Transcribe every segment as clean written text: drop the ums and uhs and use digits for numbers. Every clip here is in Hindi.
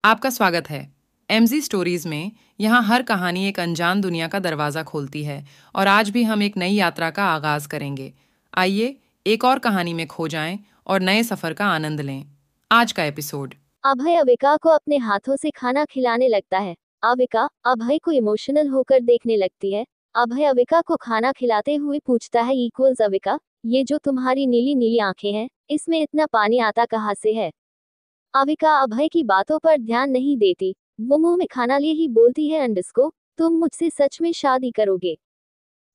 आपका स्वागत है। एमजी स्टोरीज में यहाँ हर कहानी एक अनजान दुनिया का दरवाजा खोलती है और आज भी हम एक नई यात्रा का आगाज करेंगे। आइए एक और कहानी में खो जाएं और नए सफर का आनंद लें। आज का एपिसोड। अभय अविका को अपने हाथों से खाना खिलाने लगता है। अविका अभय को इमोशनल होकर देखने लगती है। अभय अविका को खाना खिलाते हुए पूछता है इक्वल्स अविका, ये जो तुम्हारी नीली नीली आंखें हैं, इसमें इतना पानी आता कहाँ से है? अविका अभय की बातों पर ध्यान नहीं देती। वो मुंह में खाना लिए ही बोलती है अंडस्को, तुम मुझसे सच में शादी करोगे?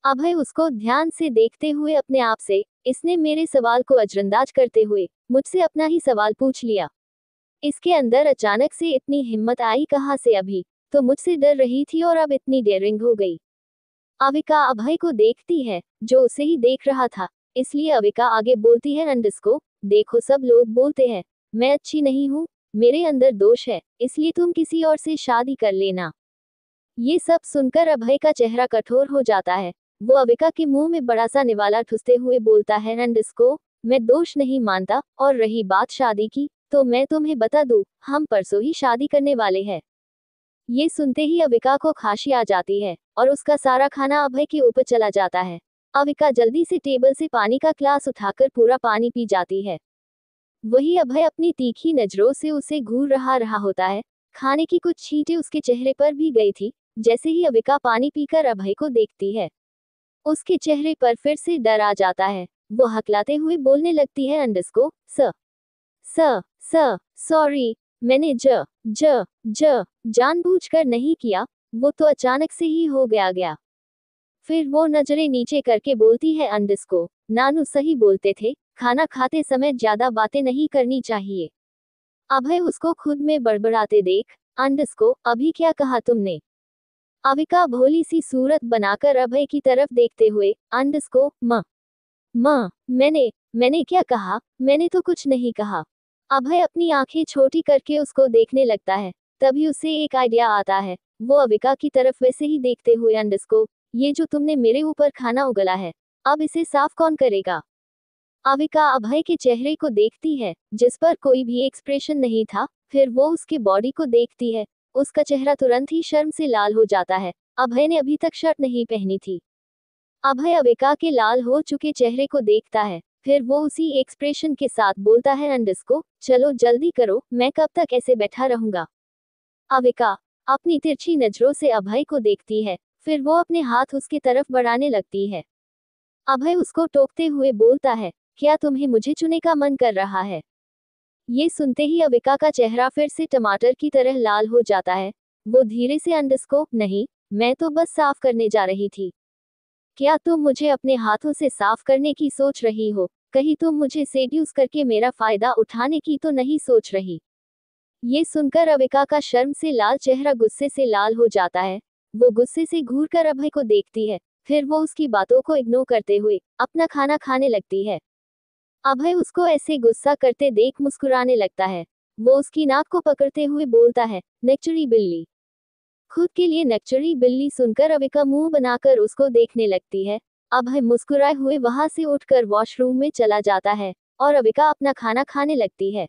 अभय उसको ध्यान से देखते हुए अपने आप से, इसने मेरे सवाल को अजरंदाज करते हुए मुझसे अपना ही सवाल पूछ लिया। इसके अंदर अचानक से इतनी हिम्मत आई कहाँ से? अभी तो मुझसे डर रही थी और अब इतनी डेयरिंग हो गई। अविका अभय को देखती है, जो उसे ही देख रहा था। इसलिए अविका आगे बोलती है अंडस्को, देखो सब लोग बोलते हैं मैं अच्छी नहीं हूँ, मेरे अंदर दोष है, इसलिए तुम किसी और से शादी कर लेना। ये सब सुनकर अभय का चेहरा कठोर हो जाता है। वो अविका के मुंह में बड़ा सा निवाला ठुसते हुए बोलता है अंडस्को, मैं दोष नहीं मानता, और रही बात शादी की, तो मैं तुम्हें बता दूं, हम परसों ही शादी करने वाले हैं। ये सुनते ही अविका को खांसी आ जाती है और उसका सारा खाना अभय के ऊपर चला जाता है। अविका जल्दी से टेबल से पानी का ग्लास उठाकर पूरा पानी पी जाती है। वही अभय अपनी तीखी नजरों से उसे घूर रहा होता है। खाने की कुछ छींटें उसके चेहरे पर भी गई थी। जैसे ही अविका पानी पीकर अभय को देखती है, उसके चेहरे पर फिर से डर आ जाता है। वो हकलाते हुए बोलने लगती है अंडस्को, स स स सॉरी, मैंने ज ज ज जानबूझकर नहीं किया, वो तो अचानक से ही हो गया। फिर वो नजरें नीचे करके बोलती है अंडस्को, नानू सही बोलते थे, खाना खाते समय ज्यादा बातें नहीं करनी चाहिए। अभय उसको खुद में बड़बड़ाते देख, अंडस्को अभी क्या कहा तुमने? अविका भोली सी सूरत बनाकर अभय की तरफ देखते हुए, अंडस्को माँ मैंने क्या कहा? मैंने तो कुछ नहीं कहा। अभय अपनी आंखें छोटी करके उसको देखने लगता है। तभी उसे एक आइडिया आता है। वो अविका की तरफ वैसे ही देखते हुए अंडस्को, ये जो तुमने मेरे ऊपर खाना उगला है, अब इसे साफ कौन करेगा? अविका अभय के चेहरे को देखती है, जिस पर कोई भी एक्सप्रेशन नहीं था। फिर वो उसके बॉडी को देखती है। उसका चेहरा तुरंत ही शर्म से लाल हो जाता है। अभय ने अभी तक शर्ट नहीं पहनी थी। अभय अविका के लाल हो चुके चेहरे को देखता है। फिर वो उसी एक्सप्रेशन के साथ बोलता है अंडस्को, चलो जल्दी करो, मैं कब तक ऐसे बैठा रहूंगा? अविका अपनी तिरछी नजरों से अभय को देखती है। फिर वो अपने हाथ उसकी तरफ बढ़ाने लगती है। अभय उसको टोकते हुए बोलता है, क्या तुम्हें मुझे चुने का मन कर रहा है? ये सुनते ही अविका का चेहरा फिर से टमाटर की तरह लाल हो जाता है। वो धीरे से अंडस्को, नहीं, मैं तो बस साफ करने जा रही थी। क्या तुम मुझे अपने हाथों से साफ करने की सोच रही हो? कहीं तुम मुझे सेड्यूस करके मेरा फायदा उठाने की तो नहीं सोच रही? ये सुनकर अविका का शर्म से लाल चेहरा गुस्से से लाल हो जाता है। वो गुस्से से घूरकर अभय को देखती है। फिर वो उसकी बातों को इग्नोर करते हुए अपना खाना खाने लगती है। अभय उसको ऐसे गुस्सा करते देख मुस्कुराने लगता है। वो उसकी नाक को पकड़ते हुए बोलता है, नक्चरी बिल्ली। खुद के लिए नक्चरी बिल्ली सुनकर अविका मुंह बनाकर उसको देखने लगती है। अभय मुस्कुराए हुए वहां से उठकर वॉशरूम में चला जाता है और अविका अपना खाना खाने लगती है।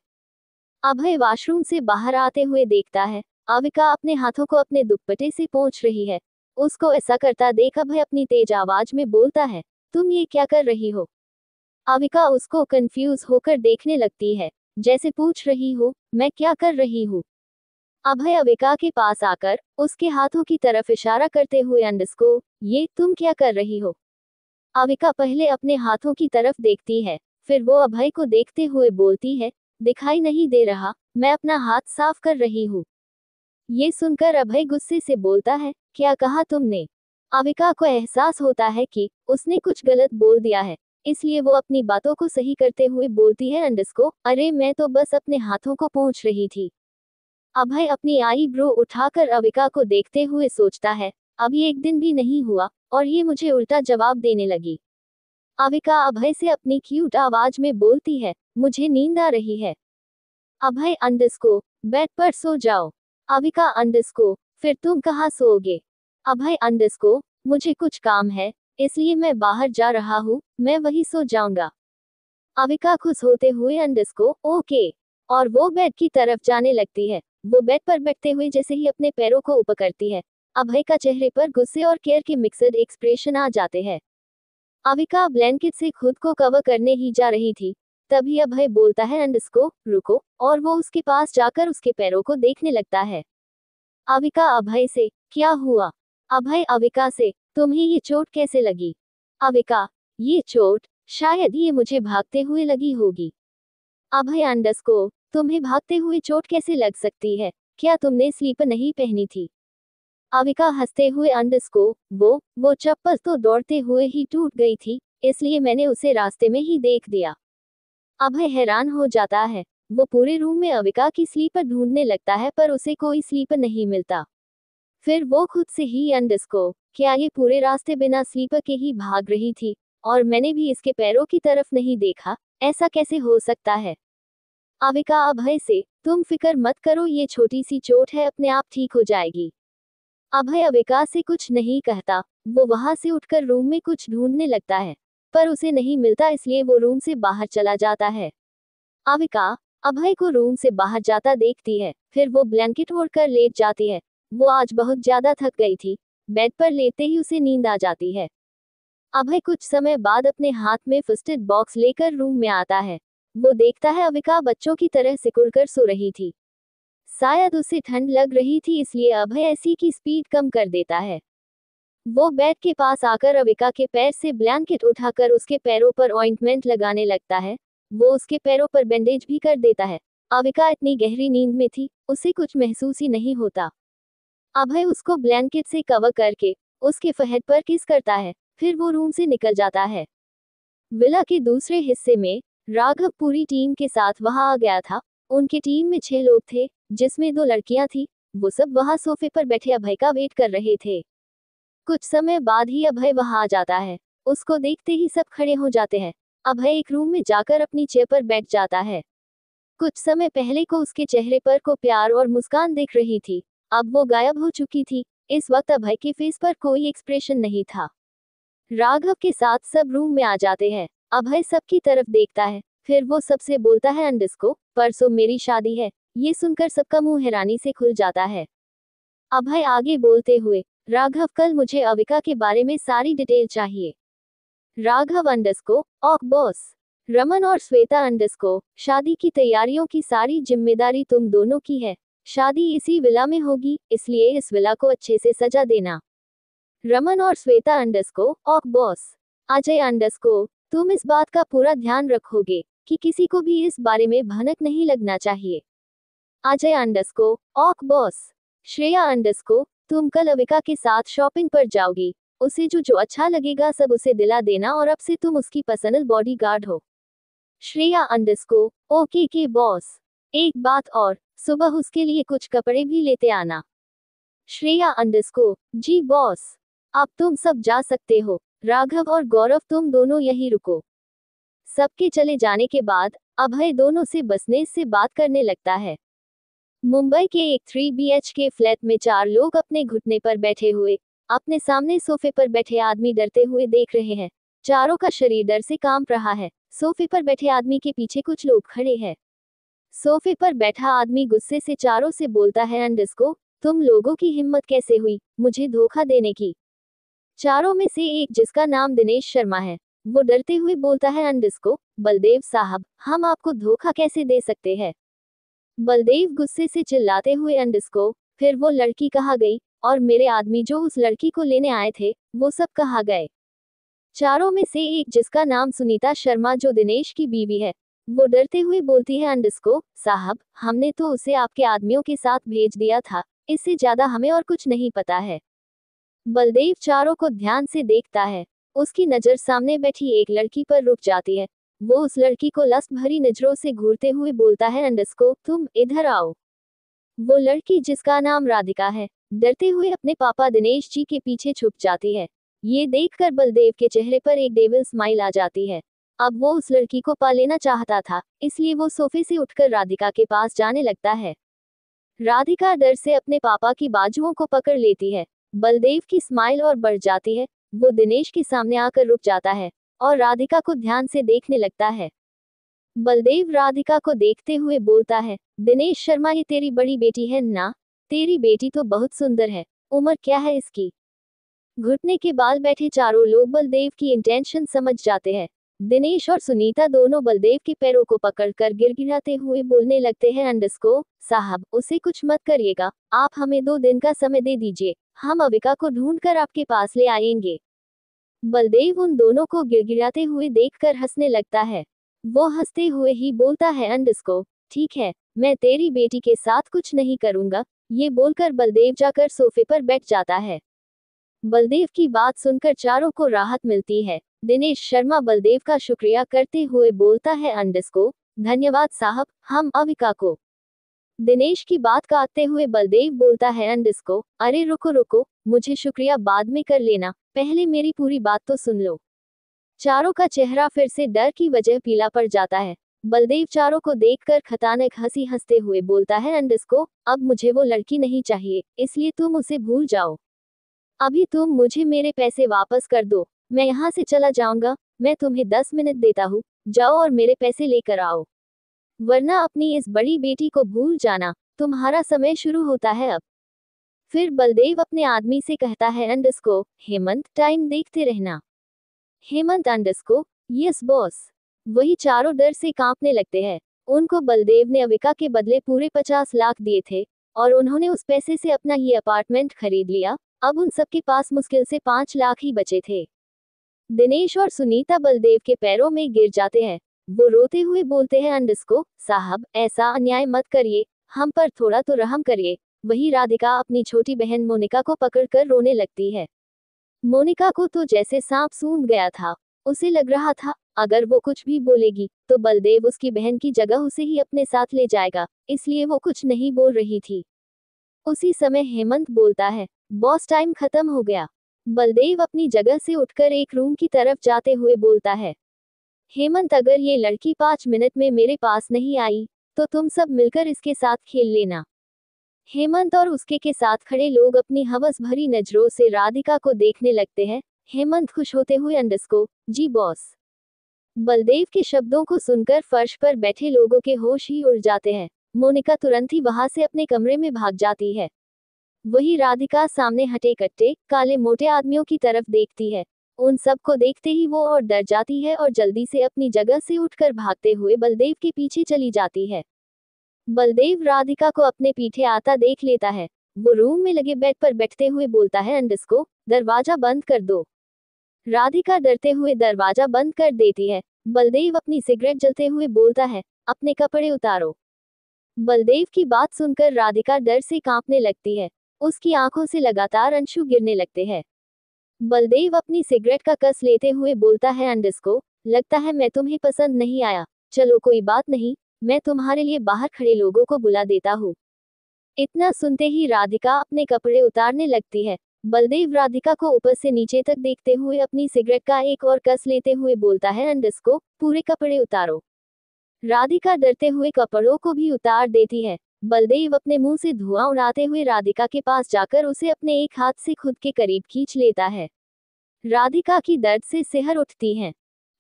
अभय वॉशरूम से बाहर आते हुए देखता है, अविका अपने हाथों को अपने दुपट्टे से पोंछ रही है। उसको ऐसा करता देख अभय अपनी तेज आवाज में बोलता है, तुम ये क्या कर रही हो? अविका उसको कंफ्यूज होकर देखने लगती है, जैसे पूछ रही हो, मैं क्या कर रही हूँ? अभय अविका के पास आकर उसके हाथों की तरफ इशारा करते हुए अंडस्को, ये तुम क्या कर रही हो? अविका पहले अपने हाथों की तरफ देखती है। फिर वो अभय को देखते हुए बोलती है, दिखाई नहीं दे रहा, मैं अपना हाथ साफ कर रही हूँ। ये सुनकर अभय गुस्से से बोलता है, क्या कहा तुमने? अविका को एहसास होता है कि उसने कुछ गलत बोल दिया है। इसलिए वो अपनी बातों को सही करते हुए बोलती है अंडस्को, अरे मैं तो बस अपने हाथों को पोंछ रही थी। अभय अपनी आईब्रो उठाकर अविका को देखते हुए सोचता है, अभी एक दिन भी नहीं हुआ और ये मुझे उल्टा जवाब देने लगी। अविका अभय से अपनी क्यूट आवाज में बोलती है, मुझे नींद आ रही है। अभय अंडस्को, बेड पर सो जाओ। अविका अंडस्को, फिर तुम कहाँ सोओगे? अभय अंडस्को, मुझे कुछ काम है, इसलिए मैं बाहर जा रहा हूँ, मैं वही सो जाऊंगा। अविका खुश होते हुए अंडस्को, ओके, और वो बेड की तरफ जाने लगती है। वो बेड पर बैठते हुए जैसे ही अपने पैरों को ऊपर करती है, अभय का चेहरे पर गुस्से और केयर के मिक्सड एक्सप्रेशन आ जाते हैं। अविका ब्लैंकेट से खुद को कवर करने ही जा रही थी, तभी अभय बोलता है अंडस्को रुको, और वो उसके पास जाकर उसके पैरों को देखने लगता है। अविका अभय से, क्या हुआ? अभय अविका से, तुम्हें ये चोट कैसे लगी? अविका, ये चोट, शायद ये मुझे भागते हुए लगी होगी। अभय अंडस्को, तुम्हें भागते हुए चोट कैसे लग सकती है? क्या तुमने स्लीपर नहीं पहनी थी? अविका हंसते हुए अंडस्को, वो चप्पल तो दौड़ते हुए ही टूट गई थी, इसलिए मैंने उसे रास्ते में ही देख दिया। अभय हैरान हो जाता है। वो पूरे रूम में अविका की स्लीपर ढूंढने लगता है पर उसे कोई स्लीपर नहीं मिलता। फिर वो खुद से ही अंडस्को, क्या ये पूरे रास्ते बिना स्लीपर के ही भाग रही थी, और मैंने भी इसके पैरों की तरफ नहीं देखा, ऐसा कैसे हो सकता है? अविका अभय से, तुम फिक्र मत करो, ये छोटी सी चोट है, अपने आप ठीक हो जाएगी। अभय अविका से कुछ नहीं कहता। वो वहां से उठकर रूम में कुछ ढूंढने लगता है, पर उसे नहीं मिलता, इसलिए वो रूम से बाहर चला जाता है। अविका अभय को रूम से बाहर जाता देखती है, फिर वो ब्लैंकेट ओढ़कर लेट जाती है। वो आज बहुत ज्यादा थक गई थी। बेड पर लेटते ही उसे नींद आ जाती है। अभय कुछ समय बाद अपने हाथ में फर्स्ट बॉक्स लेकर रूम में आता है। वो देखता है अविका बच्चों की तरह सिकुड़कर सो रही थी। शायद उसे ठंड लग रही थी, इसलिए अभय एसी की स्पीड कम कर देता है। वो बेड के पास आकर अविका के पैर से ब्लैंकेट उठाकर उसके पैरों पर ऑइंटमेंट लगाने लगता है। वो उसके पैरों पर बैंडेज भी कर देता है। अविका इतनी गहरी नींद में थी, उसे कुछ महसूस ही नहीं होता। अभय उसको ब्लैंकेट से कवर करके उसके फहद पर किस करता है, फिर वो रूम से निकल जाता है। विला के दूसरे हिस्से में राघव पूरी टीम के साथ वहां आ गया था। उनकी टीम में 6 लोग थे, जिसमें 2 लड़कियां थी। वो सब वहां सोफे पर बैठे अभय का वेट कर रहे थे। कुछ समय बाद ही अभय वहां आ जाता है। उसको देखते ही सब खड़े हो जाते हैं। अभय एक रूम में जाकर अपनी चेयर पर बैठ जाता है। कुछ समय पहले को उसके चेहरे पर को प्यार और मुस्कान दिख रही थी, अब वो गायब हो चुकी थी। इस वक्त अभय के फेस पर कोई एक्सप्रेशन नहीं था। राघव के साथ सब रूम में आ जाते हैं। अभय सबकी तरफ देखता है, फिर वो सबसे बोलता है अंडस्को, परसों मेरी शादी है। ये सुनकर सबका मुंह हैरानी से खुल जाता है। अभय आगे बोलते हुए, राघव कल मुझे अविका के बारे में सारी डिटेल चाहिए। राघव अंडस्को, ऑक बॉस। रमन और श्वेता अंडस्को, शादी की तैयारियों की सारी जिम्मेदारी तुम दोनों की है। शादी इसी विला में होगी, इसलिए इस विला को अच्छे से सजा देना। रमन और श्वेता अंडस्को, ऑक बॉस। अजय अंडस्को, तुम इस बात का पूरा ध्यान रखोगे कि किसी को भी इस बारे में भनक नहीं लगना चाहिए। अजय अंडस्को, ऑक बॉस। श्रेया अंडस्को, तुम कल अविका के साथ शॉपिंग पर जाओगी। उसे जो अच्छा लगेगा सब उसे दिला देना, और अब से तुम उसकी पर्सनल बॉडीगार्ड हो। श्रेया अंडस्को, ओके के बॉस। एक बात और, सुबह उसके लिए कुछ कपड़े भी लेते आना। श्रेया अंडस्को, जी बॉस। अब तुम सब जा सकते हो। राघव और गौरव तुम दोनों यहीं रुको। सबके चले जाने के बाद अभय दोनों से बसने से बात करने लगता है। मुंबई के एक 3 BHK फ्लैट में 4 लोग अपने घुटने पर बैठे हुए अपने सामने सोफे पर बैठे आदमी डरते हुए देख रहे हैं। चारों का शरीर डर से कांप रहा है। सोफे पर बैठे आदमी के पीछे कुछ लोग खड़े हैं। सोफे पर बैठा आदमी गुस्से से चारों से बोलता है, अंडस्को, तुम लोगों की हिम्मत कैसे हुई मुझे धोखा देने की? चारों में से एक, जिसका नाम दिनेश शर्मा है, वो डरते हुए बोलता है, अंडस्को, बलदेव साहब, हम आपको धोखा कैसे दे सकते हैं? बलदेव गुस्से से चिल्लाते हुए, अंडस्को, फिर वो लड़की कहाँ गई, और मेरे आदमी जो उस लड़की को लेने आए थे, वो सब कहाँ गए? चारों में से एक, जिसका नाम सुनीता शर्मा, जो दिनेश की बीवी है, वो डरते हुए बोलती है, अंडस्को, साहब, हमने तो उसे आपके आदमियों के साथ भेज दिया था, इससे ज्यादा हमें और कुछ नहीं पता है। बलदेव चारों को ध्यान से देखता है। उसकी नजर सामने बैठी एक लड़की पर रुक जाती है। वो उस लड़की को लस्ट भरी नजरों से घूरते हुए बोलता है, अंडस्को, तुम इधर आओ। वो लड़की, जिसका नाम राधिका है, डरते हुए अपने पापा दिनेश जी के पीछे छुप जाती है। ये देखकर बलदेव के चेहरे पर एक डेविल स्माइल आ जाती है। अब वो उस लड़की को पा लेना चाहता था, इसलिए वो सोफे से उठकर राधिका के पास जाने लगता है। राधिका डर से अपने पापा की बाजुओं को पकड़ लेती है। बलदेव की स्माइल और बढ़ जाती है। वो दिनेश के सामने आकर रुक जाता है और राधिका को ध्यान से देखने लगता है। बलदेव राधिका को देखते हुए बोलता है, दिनेश शर्मा ये तेरी बड़ी बेटी है ना? तेरी बेटी तो बहुत सुंदर है, उम्र क्या है इसकी? घुटने के बाल बैठे चारों लोग बलदेव की इंटेंशन समझ जाते हैं। दिनेश और सुनीता दोनों बलदेव के पैरों को पकड़कर गिड़गिड़ाते हुए बोलने लगते हैं, अंडरस्को साहब उसे कुछ मत करिएगा, आप हमें 2 दिन का समय दे दीजिए, हम अविका को ढूंढकर आपके पास ले आएंगे। बलदेव उन दोनों को गिड़गिड़ाते हुए देखकर हंसने लगता है। वो हंसते हुए ही बोलता है, अंडरस्को ठीक है, मैं तेरी बेटी के साथ कुछ नहीं करूंगा। ये बोलकर बलदेव जाकर सोफे पर बैठ जाता है। बलदेव की बात सुनकर चारों को राहत मिलती है। दिनेश शर्मा बलदेव का शुक्रिया करते हुए बोलता है, अंडरस्को धन्यवाद साहब, हम अविका को। दिनेश की बात काटते हुए बलदेव बोलता है, अंडरस्को अरे रुको रुको, मुझे शुक्रिया बाद में कर लेना, पहले मेरी पूरी बात तो सुन लो। चारों का चेहरा फिर से डर की वजह पीला पड़ जाता है। बलदेव चारों को देखकर खतरनाक हंसी हंसते हुए बोलता है, अंडरस्को अब मुझे वो लड़की नहीं चाहिए, इसलिए तुम उसे भूल जाओ। अभी तुम मुझे मेरे पैसे वापस कर दो, मैं यहाँ से चला जाऊंगा। मैं तुम्हें 10 मिनट देता हूँ, जाओ और मेरे पैसे लेकर आओ, वरना अपनी इस बड़ी बेटी को भूल जाना। तुम्हारा समय शुरू होता है अब। फिर बलदेव अपने आदमी से कहता है, अंडरस्को हेमंत टाइम देखते रहना। Hemant अंडरस्को yes boss. वही चारों डर से कांपने लगते हैं। उनको बलदेव ने अविका के बदले पूरे 50 लाख दिए थे और उन्होंने उस पैसे से अपना ये अपार्टमेंट खरीद लिया। अब उन सबके पास मुश्किल से 5 लाख ही बचे थे। दिनेश और सुनीता बलदेव के पैरों में गिर जाते हैं। वो रोते हुए बोलते हैं, अंडरस्को साहब ऐसा अन्याय मत करिए, हम पर थोड़ा तो रहम करिए। वही राधिका अपनी छोटी बहन मोनिका को पकड़कर रोने लगती है। मोनिका को तो जैसे सांप सूंघ गया था। उसे लग रहा था अगर वो कुछ भी बोलेगी तो बलदेव उसकी बहन की जगह उसे ही अपने साथ ले जाएगा, इसलिए वो कुछ नहीं बोल रही थी। उसी समय हेमंत बोलता है, बॉस टाइम खत्म हो गया। बलदेव अपनी जगह से उठकर एक रूम की तरफ जाते हुए बोलता है, हेमंत अगर ये लड़की 5 मिनट में मेरे पास नहीं आई तो तुम सब मिलकर इसके साथ खेल लेना। हेमंत और उसके के साथ खड़े लोग अपनी हवस भरी नजरों से राधिका को देखने लगते हैं। हेमंत खुश होते हुए, अंडरस्को जी बॉस। बलदेव के शब्दों को सुनकर फर्श पर बैठे लोगों के होश ही उड़ जाते हैं। मोनिका तुरंत ही वहां से अपने कमरे में भाग जाती है। वही राधिका सामने हटे कट्टे काले मोटे आदमियों की तरफ देखती है। उन सब को देखते ही वो और डर जाती है और जल्दी से अपनी जगह से उठकर भागते हुए बलदेव के पीछे चली जाती है। बलदेव राधिका को अपने पीछे आता देख लेता है। वो रूम में लगे बेड पर बैठते हुए बोलता है, अंडरस्को दरवाजा बंद कर दो। राधिका डरते हुए दरवाजा बंद कर देती है। बलदेव अपनी सिगरेट जलते हुए बोलता है, अपने कपड़े उतारो। बलदेव की बात सुनकर राधिका डर से कांपने लगती है। उसकी आंखों से लगातार अंशु गिरने लगते हैं। बलदेव अपनी सिगरेट का कस लेते हुए बोलता है, अंडरस्को लगता है मैं तुम्हें पसंद नहीं आया। चलो कोई बात नहीं, मैं तुम्हारे लिए बाहर खड़े लोगों को बुला देता हूँ। इतना सुनते ही राधिका अपने कपड़े उतारने लगती है। बलदेव राधिका को ऊपर से नीचे तक देखते हुए अपनी सिगरेट का एक और कस लेते हुए बोलता है, अंडरस्को पूरे कपड़े उतारो। राधिका डरते हुए कपड़ों को भी उतार देती है। बलदेव अपने मुंह से धुआं उड़ाते हुए राधिका के पास जाकर उसे अपने एक हाथ से खुद के करीब खींच लेता है। राधिका की दर्द से सिहर उठती हैं।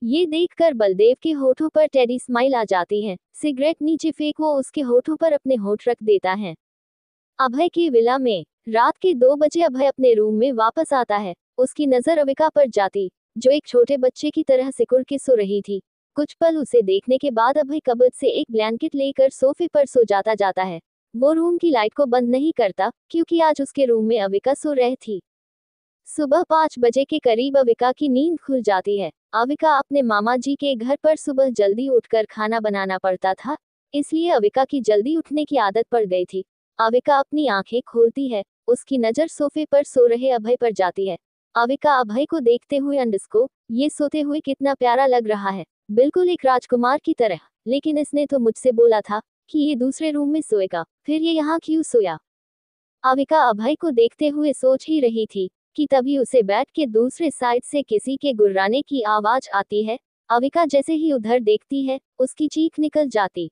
ये देखकर बलदेव के होठों पर टेडी स्माइल आ जाती है। सिगरेट नीचे फेंक वो उसके होठों पर अपने होठ रख देता है। अभय की विला में रात के 2 बजे अभय अपने रूम में वापस आता है। उसकी नजर अविका पर जाती, जो एक छोटे बच्चे की तरह सिकुड़ के सो रही थी। कुछ पल उसे देखने के बाद अभय कबर्ड से एक ब्लैंकेट लेकर सोफे पर सो जाता है। वो रूम की लाइट को बंद नहीं करता क्योंकि आज उसके रूम में अविका सो रही थी। सुबह 5 बजे के करीब अविका की नींद खुल जाती है। अविका अपने मामा जी के घर पर सुबह जल्दी उठकर खाना बनाना पड़ता था, इसलिए अविका की जल्दी उठने की आदत पड़ गई थी। अविका अपनी आंखें खोलती है। उसकी नजर सोफे पर सो रहे अभय पर जाती है। अविका अभय को देखते हुए, अंडरस्को ये सोते हुए कितना प्यारा लग रहा है, बिल्कुल एक राजकुमार की तरह। लेकिन इसने तो मुझसे बोला था कि ये दूसरे रूम में सोएगा, फिर ये यहाँ क्यों सोया? अविका अभय को देखते हुए सोच ही रही थी कि तभी उसे बेड के दूसरे साइड से किसी के गुर्राने की आवाज आती है। अविका जैसे ही उधर देखती है, उसकी चीख निकल जाती।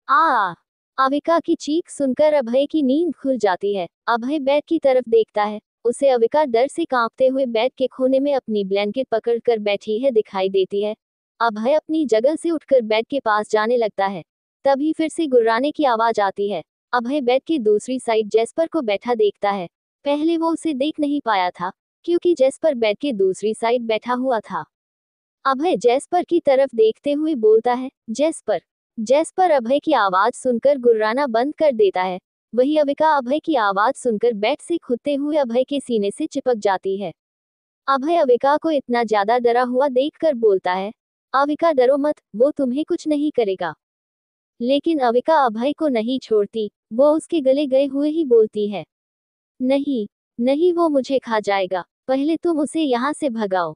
आ अविका की चीख सुनकर अभय की नींद खुल जाती है। अभय बेड की तरफ देखता है। उसे अविका डर से कांपते हुए बेड के कोने में अपनी ब्लैंकेट पकड़कर बैठी है दिखाई देती है। अभय अपनी जगह से उठकर बेड के पास जाने लगता है। तभी फिर से गुर्राने की आवाज आती है। अभय बेड की दूसरी साइड जेस्पर को बैठा देखता है। पहले वो उसे देख नहीं पाया था, क्योंकि जेस्पर बेड के दूसरी साइड बैठा हुआ था। अभय जेस्पर की तरफ देखते हुए बोलता है, जेस्पर। जेस्पर अभय की आवाज सुनकर गुर्राना बंद कर देता है। वही अविका अभय की आवाज सुनकर बेड से कूदते हुए अभय के सीने से चिपक जाती है। अभय अविका को इतना ज्यादा डरा हुआ देखकर बोलता है, अविका डरो मत, वो तुम्हें कुछ नहीं करेगा। लेकिन अविका अभय को नहीं छोड़ती, वो उसके गले गए हुए ही बोलती है, नहीं नहीं, वो मुझे खा जाएगा, पहले तुम उसे यहाँ से भगाओ।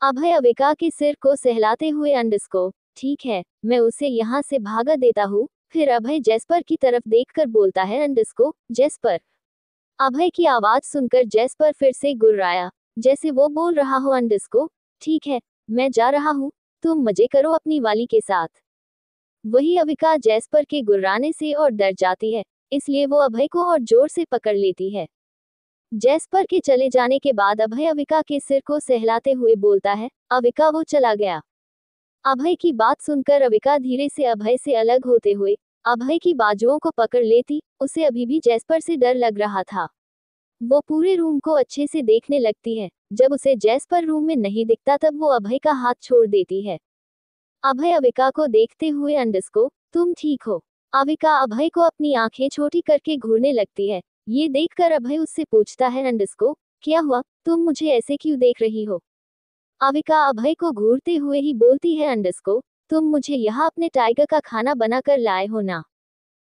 अभय अविका के सिर को सहलाते हुए अंडस्को, ठीक है, मैं उसे यहाँ से भागा देता हूँ। फिर अभय जेस्पर की तरफ देखकर बोलता है, अंडस्को, जेस्पर। अभय की आवाज सुनकर जेस्पर फिर से गुर्राया, जैसे वो बोल रहा हो, अंडस्को, ठीक है, मैं जा रहा हूँ, तुम मजे करो अपनी वाली के साथ। वही अविका जेस्पर के गुर्राने से और डर जाती है, इसलिए वो अभय को और जोर से पकड़ लेती है। जेस्पर के चले जाने के बाद अभय अविका के सिर को सहलाते हुए बोलता है, अविका, वो चला गया। अभय की बात सुनकर अविका धीरे से अभय से अलग होते हुए अभय की बाजुओं को पकड़ लेती। उसे अभी भी जेस्पर से डर लग रहा था। वो पूरे रूम को अच्छे से देखने लगती है। जब उसे जेस्पर रूम में नहीं दिखता तब वो अभय का हाथ छोड़ देती है। अभय अविका को देखते हुए, अंडस्को, तुम ठीक हो? अविका अभय को अपनी आंखें छोटी करके घूरने लगती है। ये देखकर अभय उससे पूछता है, अंडस्को, क्या हुआ, तुम मुझे ऐसे क्यों देख रही हो? अविका अभय को घूरते हुए ही बोलती है, अंडस्को, तुम मुझे यहाँ अपने टाइगर का खाना बनाकर लाए हो ना?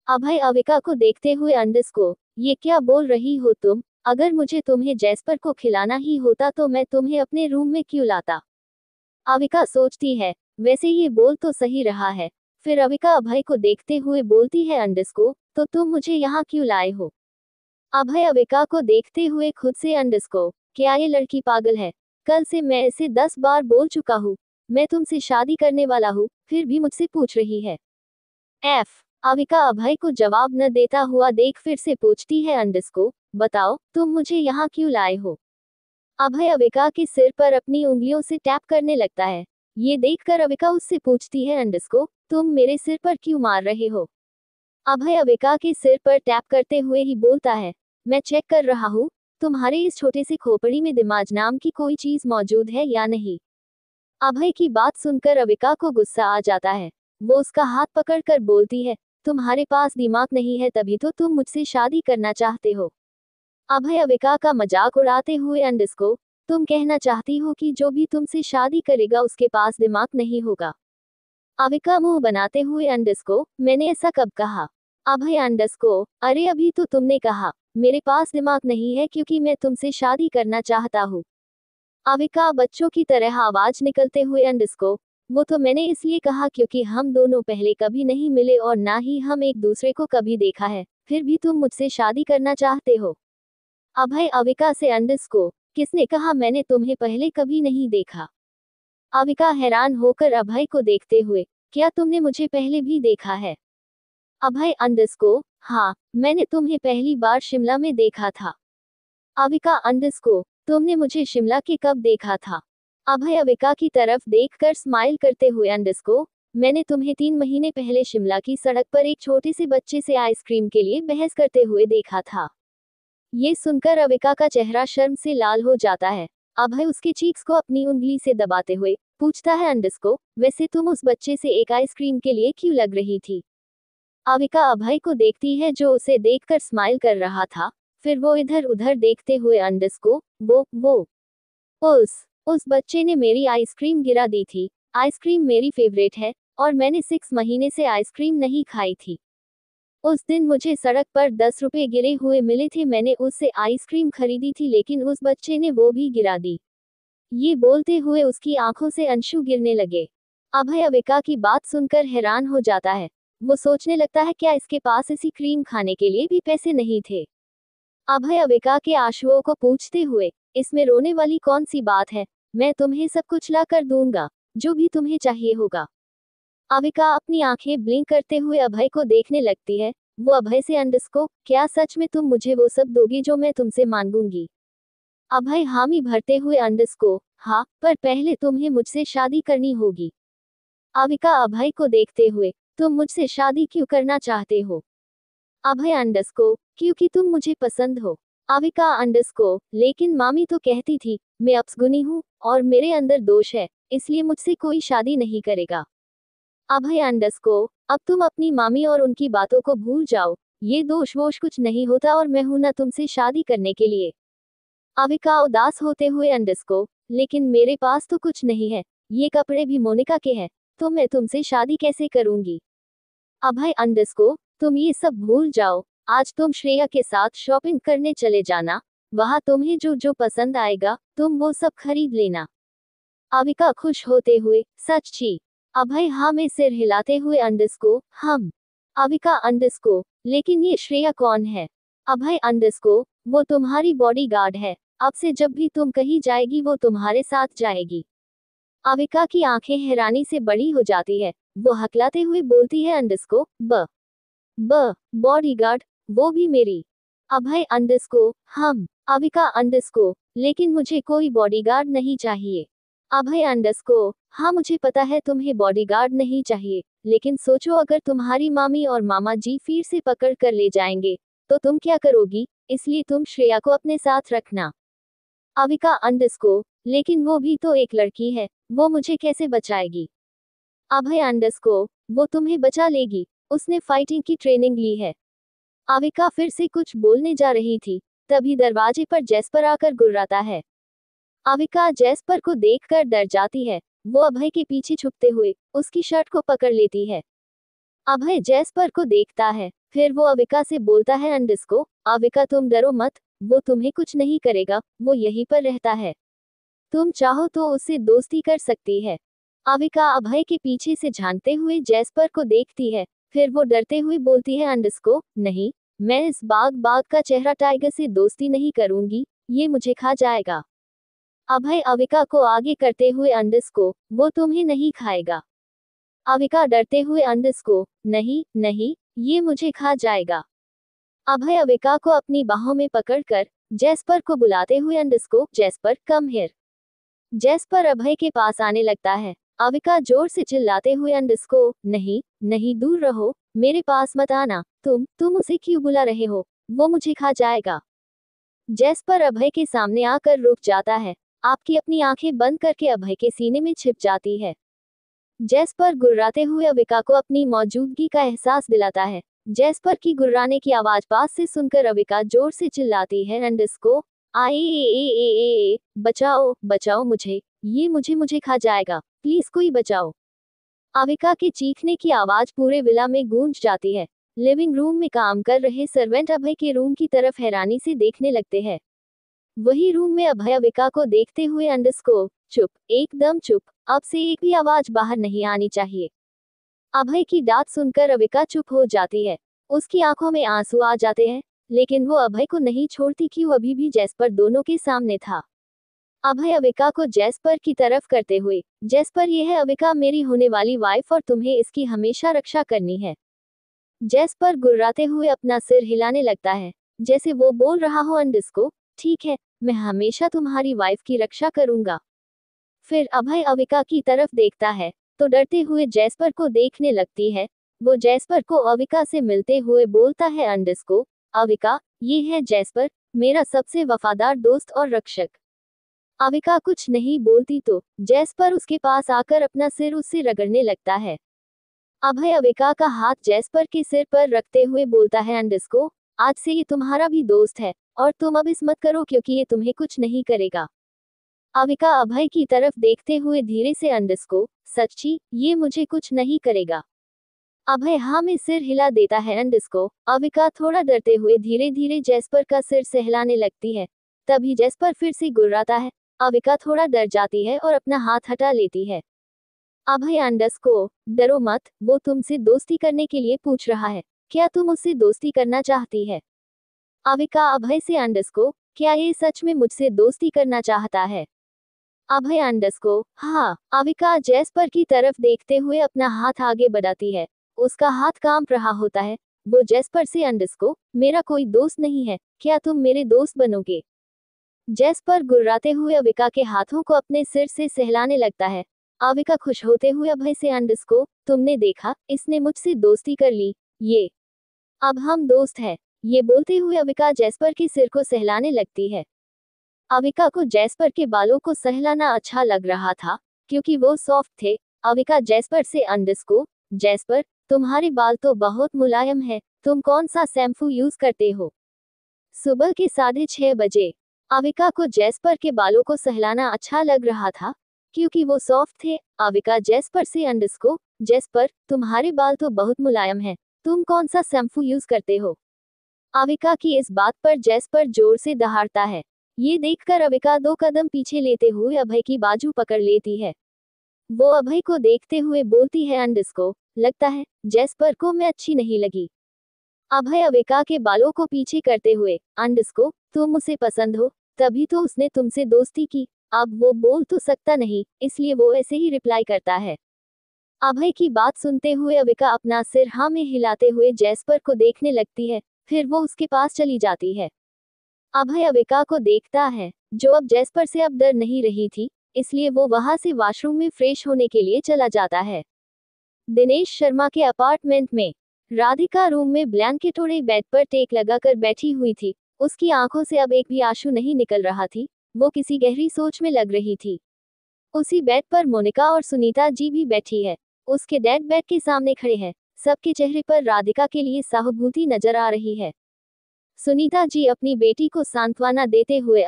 अभय अविका को देखते हुए, अंडस्को, ये क्या बोल रही हो तुम? अगर मुझे तुम्हें जेस्पर को खिलाना ही होता तो मैं तुम्हें अपने रूम में क्यों लाता? अविका सोचती है, वैसे ये बोल तो सही रहा है। फिर अविका अभय को देखते हुए बोलती है, अंडस्को, तो तुम मुझे यहाँ क्यों लाए हो? अभय अविका को देखते हुए खुद से, अंडस्को, क्या ये लड़की पागल है? कल से मैं इसे 10 बार बोल चुका हूँ, मैं तुमसे शादी करने वाला हूँ, फिर भी मुझसे पूछ रही है। अविका अभय को जवाब न देता हुआ देख फिर से पूछती है, अंडस्को, बताओ, तुम मुझे यहाँ क्यों लाए हो? अभय अविका के सिर पर अपनी उंगलियों से टैप करने लगता है। ये देखकर अविका उससे पूछती है, अंडस्को, तुम मेरे सिर पर क्यों मार रहे हो? अभय अविका के सिर पर टैप करते हुए ही बोलता है, मैं चेक कर रहा हूँ, तुम्हारे इस छोटे से खोपड़ी में दिमाग नाम की कोई चीज मौजूद है या नहीं। अभय की बात सुनकर अविका को गुस्सा आ जाता है। वो उसका हाथ पकड़कर बोलती है, तुम्हारे पास दिमाग नहीं है तभी तो तुम मुझसे शादी करना चाहते हो। अभय अविका का मजाक उड़ाते हुए, अंडस्को, तुम कहना चाहती हो कि जो भी तुमसे शादी करेगा उसके पास दिमाग नहीं होगा? अविका मुंह बनाते हुए, अंडस्को, मैंने ऐसा कब कहा? अभय, अंडस्को, अरे अभी तो तुमने कहा मेरे पास दिमाग नहीं है क्योंकि मैं तुमसे शादी करना चाहता हूँ। अविका बच्चों की तरह आवाज निकलते हुए, अंडस्को, वो तो मैंने इसलिए कहा क्योंकि हम दोनों पहले कभी नहीं मिले और ना ही हम एक दूसरे को कभी देखा है, फिर भी तुम मुझसे शादी करना चाहते हो। अभय अविका से, अंडस्को, किसने कहा मैंने तुम्हें पहले कभी नहीं देखा? अविका हैरान होकर अभय को देखते हुए, क्या तुमने मुझे पहले भी देखा है? अभय, अंडस्को, हाँ, मैंने तुम्हें पहली बार शिमला में देखा था। अविका, अंडस्को, तुमने मुझे शिमला के कब देखा था? अभय अविका की तरफ देखकर स्माइल करते हुए, अंडस्को, मैंने तुम्हें 3 महीने पहले शिमला की सड़क पर एक छोटे से बच्चे से आइसक्रीम के लिए बहस करते हुए देखा था। ये सुनकर अविका का चेहरा शर्म से लाल हो जाता है। अभय उसके चीक्स को अपनी उंगली से दबाते हुए पूछता है, अंडस्को, वैसे तुम उस बच्चे से एक आइसक्रीम के लिए क्यों लग रही थी? अविका अभय को देखती है जो उसे देखकर स्माइल कर रहा था। फिर वो इधर उधर देखते हुए, अंडस्को, वो उस बच्चे ने मेरी आइसक्रीम गिरा दी थी। आइसक्रीम मेरी फेवरेट है और मैंने 6 महीने से आइसक्रीम नहीं खाई थी। उस दिन मुझे सड़क पर 10 रुपए गिरे हुए मिले थे, मैंने उससे आइसक्रीम खरीदी थी लेकिन उस बच्चे ने वो भी गिरा दी। ये बोलते हुए उसकी आंखों से अंशु गिरने लगे। अभय अविका की बात सुनकर हैरान हो जाता है। वो सोचने लगता है, क्या इसके पास इसी क्रीम खाने के लिए भी पैसे नहीं थे? अभय अविका के आंसुओं को पूछते हुए, इसमें रोने वाली कौन सी बात है? मैं तुम्हें सब कुछ ला कर दूंगा, जो भी तुम्हें चाहिए होगा। अविका अपनी आंखें ब्लिंक करते हुए अभय को देखने लगती है। वो अभय से, अंडस्को, क्या सच में तुम मुझे वो सब दोगी जो मैं तुमसे मांगूंगी? अभय हामी भरते हुए हाँ, पर पहले तुम्हें मुझसे शादी करनी होगी। अविका अभय को देखते हुए, तुम मुझसे शादी क्यों करना चाहते हो? अभय क्योंकि तुम मुझे पसंद हो। अविका लेकिन मामी तो कहती थी मैं अपसगुनी हूँ और मेरे अंदर दोष है, इसलिए मुझसे कोई शादी नहीं करेगा। अभय अब तुम अपनी मामी और उनकी बातों को भूल जाओ, ये दोष वोश कुछ नहीं होता और मैं हूं ना तुमसे शादी करने के लिए। अविका उदास होते हुए लेकिन मेरे पास तो कुछ नहीं है, ये कपड़े भी मोनिका के हैं, तो मैं तुमसे शादी कैसे करूंगी? अभय तुम ये सब भूल जाओ, आज तुम श्रेया के साथ शॉपिंग करने चले जाना, वहां तुम्हें जो जो पसंद आएगा तुम वो सब खरीद लेना। अविका खुश होते हुए, सच्ची? अभय हाँ में सिर हिलाते हुए हम। अविका लेकिन ये श्रेया कौन है? अभय वो तुम्हारी बॉडीगार्ड है, अब से जब भी तुम कहीं जाएगी वो तुम्हारे साथ जाएगी। अविका की आंखें हैरानी से बड़ी हो जाती है, वो हकलाते हुए बोलती है बॉडीगार्ड, वो भी मेरी? अभय हम। अविका लेकिन मुझे कोई बॉडीगार्ड नहीं चाहिए। अभय हाँ मुझे पता है तुम्हें बॉडीगार्ड नहीं चाहिए, लेकिन सोचो अगर तुम्हारी मामी और मामा जी फिर से पकड़ कर ले जाएंगे तो तुम क्या करोगी? इसलिए तुम श्रेया को अपने साथ रखना। अविका लेकिन वो भी तो एक लड़की है, वो मुझे कैसे बचाएगी? अभय वो तुम्हें बचा लेगी, उसने फाइटिंग की ट्रेनिंग ली है। अविका फिर से कुछ बोलने जा रही थी, तभी दरवाजे पर जैस्पर आकर गुर्राता है। अविका जैस्पर को देखकर डर जाती है, वो अभय के पीछे छुपते हुए उसकी शर्ट को पकड़ लेती है। अभय जैस्पर को देखता है, फिर वो अविका से बोलता है अविका तुम डरो मत, वो तुम्हें कुछ नहीं करेगा, वो यहीं पर रहता है, तुम चाहो तो उससे दोस्ती कर सकती है। अविका अभय के पीछे से झांकते हुए जैस्पर को देखती है, फिर वो डरते हुए बोलती है नहीं, मैं इस बाघ का चेहरा टाइगर से दोस्ती नहीं करूंगी, ये मुझे खा जाएगा। अभय अविका को आगे करते हुए वो तुम्हें नहीं खाएगा। अविका डरते हुए नहीं नहीं, ये मुझे खा जाएगा। अभय अविका को अपनी बाहों में पकड़कर जैस्पर को बुलाते हुए जैस्पर कम हियर। जैस्पर अभय के पास आने लगता है। अविका जोर से चिल्लाते हुए नहीं नहीं, दूर रहो, मेरे पास मत आना, तुम उसे क्यों बुला रहे हो, वो मुझे खा जाएगा। जैस्पर अभय के सामने आकर रुक जाता है, आपकी अपनी आंखें बंद करके अभय के सीने में छिप जाती है। जैस्पर गुर्राते हुए अविका को अपनी मौजूदगी का एहसास दिलाता है। जैस्पर की गुर्राने की आवाज पास से सुनकर अविका जोर से चिल्लाती है आए बचाओ बचाओ मुझे, ये मुझे खा जाएगा, प्लीज कोई बचाओ। अविका के चीखने की आवाज पूरे विला में गूंज जाती है। लिविंग रूम में काम कर रहे सर्वेंट अभय के रूम की तरफ हैरानी से देखने लगते हैं। वही रूम में अभय अविका को देखते हुए चुप, एकदम चुप, अब से एक भी आवाज बाहर नहीं आनी चाहिए। अभय की डांट सुनकर अविका चुप हो जाती है, उसकी आंखों में आंसू आ जाते हैं, लेकिन वो अभय को नहीं छोड़ती कि वो अभी भी जैस्पर दोनों के सामने था। अभय अविका को जैस्पर की तरफ करते हुए, जैस्पर ये है अविका मेरी होने वाली वाइफ और तुम्हें इसकी हमेशा रक्षा करनी है। जैस्पर गुर्राते हुए अपना सिर हिलाने लगता है, जैसे वो बोल रहा हो ठीक है, मैं हमेशा तुम्हारी वाइफ की रक्षा करूंगा। फिर अभय अविका की तरफ देखता है तो डरते हुए जैस्पर को देखने लगती है। वो जैस्पर को अविका से मिलते हुए बोलता है अविका, ये है जैस्पर, मेरा सबसे वफादार दोस्त और रक्षक। अविका कुछ नहीं बोलती तो जैस्पर उसके पास आकर अपना सिर उससे रगड़ने लगता है। अभय अविका का हाथ जैस्पर के सिर पर रखते हुए बोलता है आज से ये तुम्हारा भी दोस्त है और तुम अब इस मत करो क्योंकि ये तुम्हें कुछ नहीं करेगा। अविका अभय की तरफ देखते हुए धीरे से सच्ची, ये मुझे कुछ नहीं करेगा। अभय हाँ में सिर हिला देता है अविका थोड़ा डरते हुए धीरे धीरे जैस्पर का सिर सहलाने लगती है। तभी जैस्पर फिर से गुर्राता है। अविका थोड़ा डर जाती है और अपना हाथ हटा लेती है। अभय डरो मत, वो तुमसे दोस्ती करने के लिए पूछ रहा है, क्या तुम उससे दोस्ती करना चाहती है? अविका अभय से क्या ये सच में मुझसे दोस्ती करना चाहता है? अभय हाँ। अविका जैस्पर की तरफ देखते हुए अपना हाथ आगे बढ़ाती है, उसका हाथ कांप रहा होता है। वो जैस्पर से मेरा कोई दोस्त नहीं है, क्या तुम मेरे दोस्त बनोगे? जैस्पर गुर्राते हुए अविका के हाथों को अपने सिर से सहलाने लगता है। अविका खुश होते हुए अभय से तुमने देखा, इसने मुझसे दोस्ती कर ली, ये अब हम दोस्त हैं। ये बोलते हुए अविका जैस्पर के सिर को सहलाने लगती है। अविका को जैस्पर के बालों को सहलाना अच्छा लग रहा था, क्योंकि वो सॉफ्ट थे। अविका जैस्पर से जैस्पर, तुम्हारे बाल तो बहुत मुलायम है, तुम कौन सा शैम्पू यूज करते हो? सुबह के 6:30 बजे अविका को जैस्पर के बालों को सहलाना अच्छा लग रहा था, क्योंकि वो सॉफ्ट थे। अविका जैस्पर से जैस्पर, तुम्हारे बाल तो बहुत मुलायम है, तुम कौन सा शैम्पू यूज करते हो? अविका की इस बात पर जैस्पर जोर से दहाड़ता है। ये देखकर अविका 2 कदम पीछे लेते हुए अभय की बाजू पकड़ लेती है। वो अभय को देखते हुए बोलती है, लगता है जैस्पर को मैं अच्छी नहीं लगी। अभय अविका के बालों को पीछे करते हुए, तुम उसे पसंद हो, तभी तो उसने तुमसे दोस्ती की। अब वो बोल तो सकता नहीं, इसलिए वो ऐसे ही रिप्लाई करता है। अभय की बात सुनते हुए अविका अपना सिर हाँ में हिलाते हुए जैस्पर को देखने लगती है, फिर वो उसके पास चली जाती है। अभय अविका को देखता है, जो अब जैस्पर से अब डर नहीं रही थी, इसलिए वो वहां से वॉशरूम में फ्रेश होने के लिए चला जाता है। दिनेश शर्मा के अपार्टमेंट में राधिका रूम में ब्लैंकेट ओढ़े बेड पर टेक लगाकर बैठी हुई थी। उसकी आंखों से अब एक भी आंसू नहीं निकल रहा थी, वो किसी गहरी सोच में लग रही थी। उसी बेड पर मोनिका और सुनीता जी भी बैठी है। उसके डैड बेड के सामने खड़े हैं। सबके चेहरे पर राधिका के लिए सहानुभूति नजर आ रही है। सुनीता जी अपनी बेटी को सांत्वना देते हुए,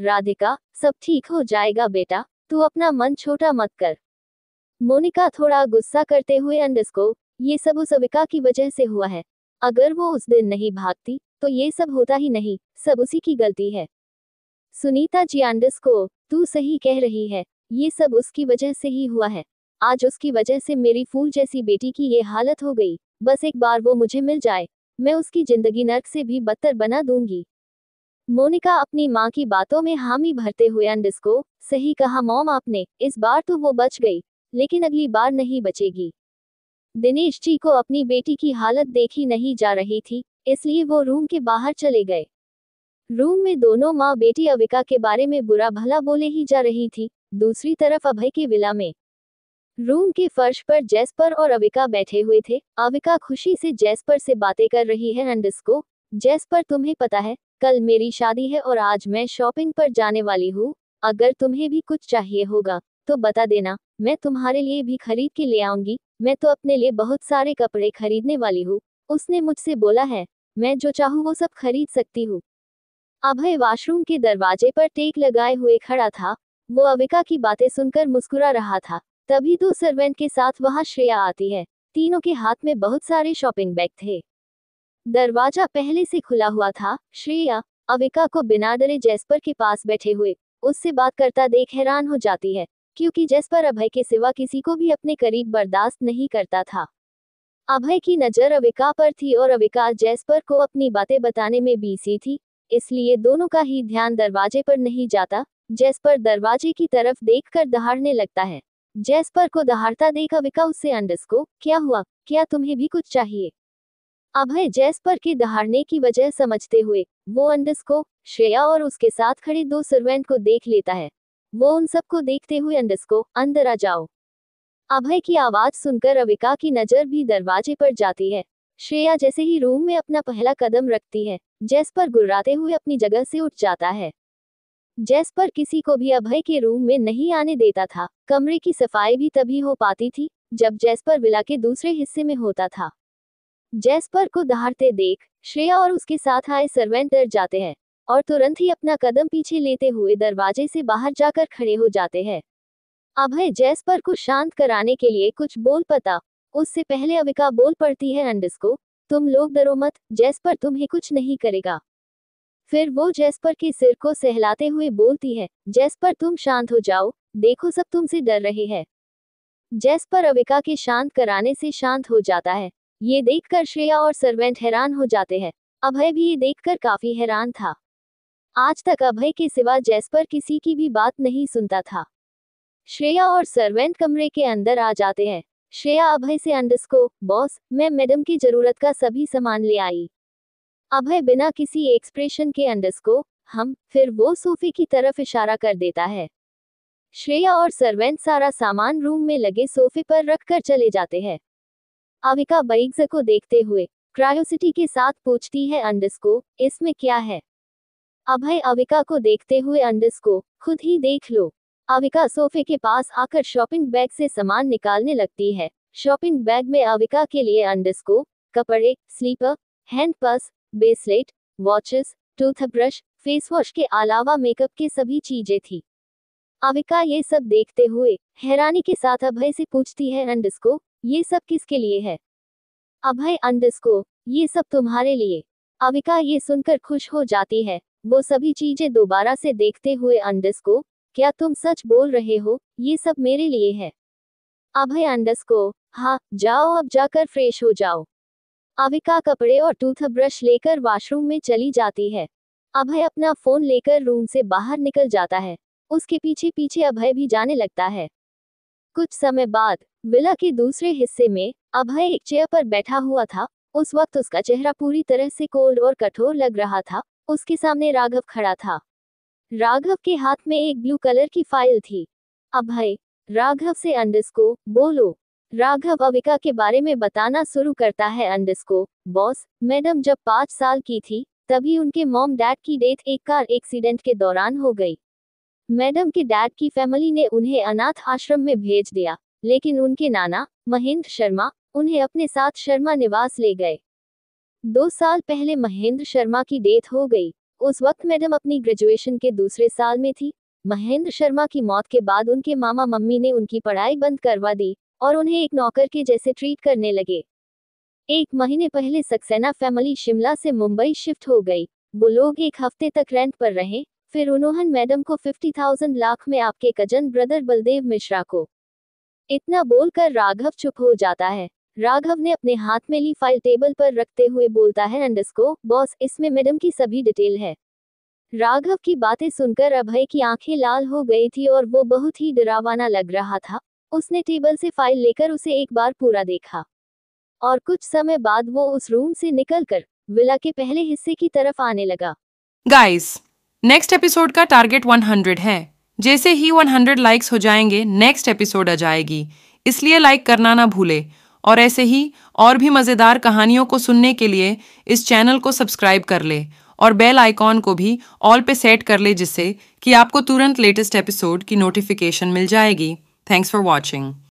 राधिका, सब ठीक हो जाएगा बेटा, तू अपना मन छोटा मत कर। मोनिका थोड़ा गुस्सा करते हुए, ये सब उस अविका की वजह से हुआ है। अगर वो उस दिन नहीं भागती तो ये सब होता ही नहीं, सब उसी की गलती है। सुनीता जी, तू सही कह रही है, ये सब उसकी वजह से ही हुआ है। आज उसकी वजह से मेरी फूल जैसी बेटी की ये हालत हो गई। बस एक बार वो मुझे मिल जाए, मैं उसकी जिंदगी नर्क से भी बदतर बना दूंगी। मोनिका अपनी माँ की बातों में हामी भरते हुए, सही कहा मॉम आपने, इस बार तो वो बच गई, लेकिन अगली बार नहीं बचेगी। दिनेश जी को अपनी बेटी की हालत देखी नहीं जा रही थी, इसलिए वो रूम के बाहर चले गए। रूम में दोनों माँ बेटी अविका के बारे में बुरा भला बोले ही जा रही थी। दूसरी तरफ अभय के विला में रूम के फर्श पर जैस्पर और अविका बैठे हुए थे। अविका खुशी से जैस्पर से बातें कर रही है। जैस्पर, तुम्हें पता है कल मेरी शादी है और आज मैं शॉपिंग पर जाने वाली हूँ। अगर तुम्हें भी कुछ चाहिए होगा तो बता देना, मैं तुम्हारे लिए भी खरीद के ले आऊंगी। मैं तो अपने लिए बहुत सारे कपड़े खरीदने वाली हूँ। उसने मुझसे बोला है, मैं जो चाहूँ वो सब खरीद सकती हूँ। अभय वॉशरूम के दरवाजे पर टेक लगाए हुए खड़ा था। वो अविका की बातें सुनकर मुस्कुरा रहा था। तभी 2 सर्वेंट के साथ वहां श्रेया आती है। तीनों के हाथ में बहुत सारे शॉपिंग बैग थे। दरवाजा पहले से खुला हुआ था। श्रेया अविका को बिना डरे जैस्पर के पास बैठे हुए उससे बात करता देख हैरान हो जाती है, क्योंकि जैस्पर अभय के सिवा किसी को भी अपने करीब बर्दाश्त नहीं करता था। अभय की नजर अविका पर थी और अविका जैस्पर को अपनी बातें बताने में बिजी थी, इसलिए दोनों का ही ध्यान दरवाजे पर नहीं जाता। जैस्पर दरवाजे की तरफ देखकर दहाड़ने लगता है। जैस्पर को दहाड़ता देख अविका उससे, क्या हुआ, क्या तुम्हें भी कुछ चाहिए? अभय जैस्पर के दहाड़ने की वजह समझते हुए वो श्रेया और उसके साथ खड़े 2 सर्वेंट को देख लेता है। वो उन सबको देखते हुए अंदर आ जाओ। अभय की आवाज सुनकर अविका की नजर भी दरवाजे पर जाती है। श्रेया जैसे ही रूम में अपना पहला कदम रखती है, जैस्पर गुर्राते हुए अपनी जगह से उठ जाता है। जैस्पर किसी को भी अभय के रूम में नहीं आने देता था। कमरे की सफाई भी तभी हो पाती थी जब जैस्पर विला के दूसरे हिस्से में होता था। जैस्पर को दहाड़ते देख श्रेया और उसके साथ आए सर्वेंट डर जाते हैं और तुरंत ही अपना कदम पीछे लेते हुए दरवाजे से बाहर जाकर खड़े हो जाते हैं। अभय जैस्पर को शांत कराने के लिए कुछ बोल पता, उससे पहले अविका बोल पड़ती है, तुम लोग डरो मत, जैस्पर तुम्हें कुछ नहीं करेगा। फिर वो जैस्पर के सिर को सहलाते हुए बोलती है, जैस्पर तुम शांत हो जाओ, देखो सब तुमसे डर रहे हैं। जैस्पर अविका के शांत कराने से शांत हो जाता है। ये देखकर श्रेया और सर्वेंट हैरान हो जाते हैं। अभय भी ये देखकर काफी हैरान था। आज तक अभय के सिवा जैस्पर किसी की भी बात नहीं सुनता था। श्रेया और सर्वेंट कमरे के अंदर आ जाते हैं। श्रेया अभय से, बॉस, मैं मैडम की जरूरत का सभी सामान ले आई। अभय बिना किसी एक्सप्रेशन के, फिर वो सोफे की तरफ इशारा कर देता है। श्रेया और सर्वेंट सारा सामान रूम में लगे सोफे पर रखकर चले जाते हैं। अविका बैग्स को देखते हुए क्रायोसिटी के साथ पूछती है अंडरस्को, इसमें क्या है? अभय अविका को देखते हुए अंडरस्को, खुद ही देख लो। अविका सोफे के पास आकर शॉपिंग बैग से सामान निकालने लगती है। शॉपिंग बैग में अविका के लिए अंडरस्को कपड़े, slipper, hand purse, bracelet, watches, toothbrush, face wash के अलावा मेकअप के सभी चीजें थी। अविका ये सब देखते हुए हैरानी के साथ अभय से पूछती है अंडरस्को, ये सब किसके लिए है? अभय अंडरस्को, ये सब तुम्हारे लिए। अविका ये सुनकर खुश हो जाती है। वो सभी चीजें दोबारा से देखते हुए अंडरस्को, क्या तुम सच बोल रहे हो? ये सब मेरे लिए है। अभय अंडरस्को, हाँ, जाओ अब जाकर फ्रेश हो जाओ। अविका कपड़े और टूथब्रश लेकर वॉशरूम में चली जाती है। अभय अपना फोन लेकर रूम से बाहर निकल जाता है। उसके पीछे पीछे अभय भी जाने लगता है। कुछ समय बाद विला के दूसरे हिस्से में अभय एक चेयर पर बैठा हुआ था। उस वक्त उसका चेहरा पूरी तरह से कोल्ड और कठोर लग रहा था। उसके सामने राघव खड़ा था। राघव के हाथ में एक ब्लू कलर की फाइल थी। अभय राघव से अंडरस्को, बोलो। राघव अविका के बारे में बताना शुरू करता है। अंडरस्को, बॉस, मैडम जब 5 साल की थी तभी उनके मॉम डैड की डेथ एक कार एक्सीडेंट के दौरान हो गई। मैडम के डैड की फैमिली ने उन्हें अनाथ आश्रम में भेज दिया, लेकिन उनके नाना महेंद्र शर्मा उन्हें अपने साथ शर्मा निवास ले गए। 2 साल पहले महेंद्र शर्मा की डेथ हो गई। उस वक्त मैडम अपनी ग्रेजुएशन के दूसरे साल में थी। महेंद्र शर्मा की मौत के बाद उनके मामा मम्मी ने उनकी पढ़ाई बंद करवा दी और उन्हें एक नौकर के जैसे ट्रीट करने लगे। 1 महीने पहले सक्सेना फैमिली शिमला से मुंबई शिफ्ट हो गई। वो लोग 1 हफ्ते तक रेंट पर रहे। फिर उन्होंने मैडम को 50,000 लाख में आपके कजन ब्रदर बलदेव मिश्रा को। इतना बोलकर राघव चुप हो जाता है। राघव ने अपने हाथ में ली फाइल टेबल पर रखते हुए बोलता है, अंडरस्को, बॉस, इसमें मैडम की सभी डिटेल है। राघव की बातें सुनकर अभय की आंखें लाल हो गई थी और वो बहुत ही डरावना लग रहा था। उसने टेबल से फाइल लेकर उसे एक बार पूरा देखा और कुछ समय बाद वो उस रूम से निकलकर विला के पहले हिस्से की तरफ आने लगा। गाइस, नेक्स्ट एपिसोड का टारगेट 100 है। जैसे ही 100 लाइक्स हो जाएंगे नेक्स्ट एपिसोड आ जाएगी, इसलिए लाइक करना ना भूले। और ऐसे ही और भी मज़ेदार कहानियों को सुनने के लिए इस चैनल को सब्सक्राइब कर ले और बेल आइकॉन को भी ऑल पे सेट कर ले, जिससे कि आपको तुरंत लेटेस्ट एपिसोड की नोटिफिकेशन मिल जाएगी। Thanks for watching.